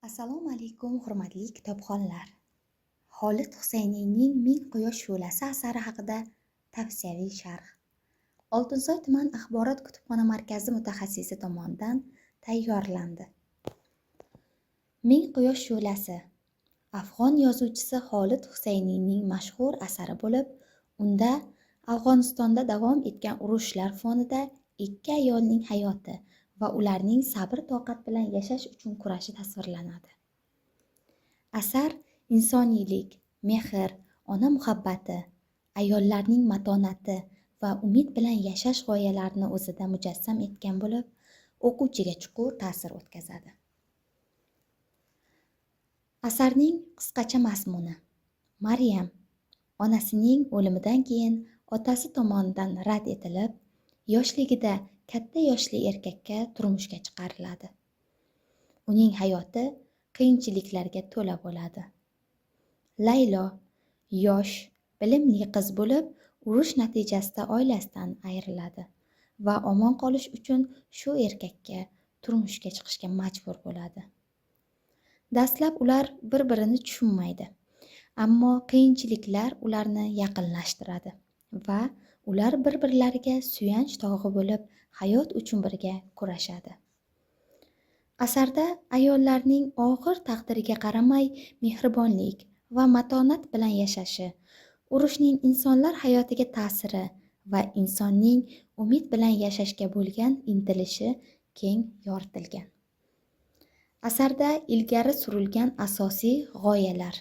Assalomu alaykum, hurmatli kitobxonlar. Xolid Husayniyning Ming quyosh shu'lasi asari haqida tavsiyaviy sharh. Oltinsoy tuman axborot kutubxona markazi mutaxassisi tomonidan tayyorlandi. Ming quyosh shu'lasi afg'on yozuvchisi Xolid Husayniyning mashhur asari bo'lib, unda Afg'onistonda davom etgan urushlar fonida ikki ayolning hayoti va ularning sabr-toqat bilan yashash uchun kurashi tasvirlanadi. Asar insoniylik, mehr, ona muhabbati, ayollarning matonati va umid bilan yashash g'oyalarini o'zida mujassam etgan bo'lib, o'quvchiga chuqur ta'sir o'tkazadi. Asarning qisqacha mazmuni. Maryam onasining o'limidan keyin otasi tomonidan rad etilib, yoshligida katta yoshli erkakka turmushga chiqariladi. Uning hayoti qiyinchiliklarga to'la bo'ladi. Laylo yosh, bilimli qiz bo'lib, urush natijasida oilasidan ayriladi va omon qolish uchun shu erkakka turmushga chiqishga majbur bo'ladi. Dastlab ular bir-birini tushunmaydi, ammo qiyinchiliklar ularni yaqinlashtiradi va ular bir-birlariga suyanch tog'i bo'lib, hayot uchun birga kurashadi. Asarda ayollarning og'ir taqdiriga qaramay mehribonlik va matonat bilan yashashi, urushning insonlar hayotiga ta'siri va insonning umid bilan yashashga bo'lgan intilishi keng yoritilgan. Asarda ilgari surilgan asosiy g'oyalar: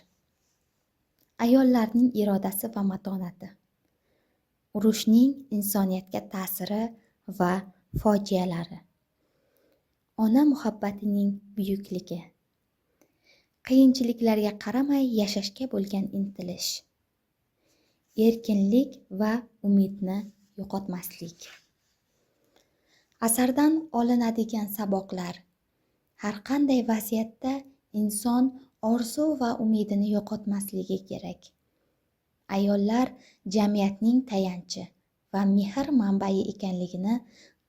ayollarning irodasi va matonati, urushning insoniyatga ta'siri va fojialari, ona muhabbatining buyukligi, qiyinchiliklarga qaramay yashashga bo'lgan intilish, erkinlik va umidni yo'qotmaslik. Asardan olinadigan saboqlar: har qanday vaziyatda inson orzu va umidini yo'qotmasligi kerak. Ayollar jamiyatning tayanchi va mehr manbai ekanligini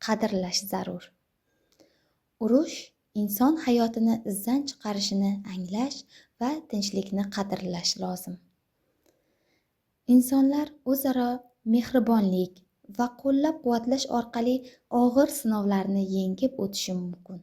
qadrlash zarur. Urush inson hayotini izdan chiqarishini anglash va tinchlikni qadrlash lozim. Insonlar o'zaro mehribonlik va qo'llab-quvvatlash orqali og'ir sinovlarni yengib o'tishi mumkin.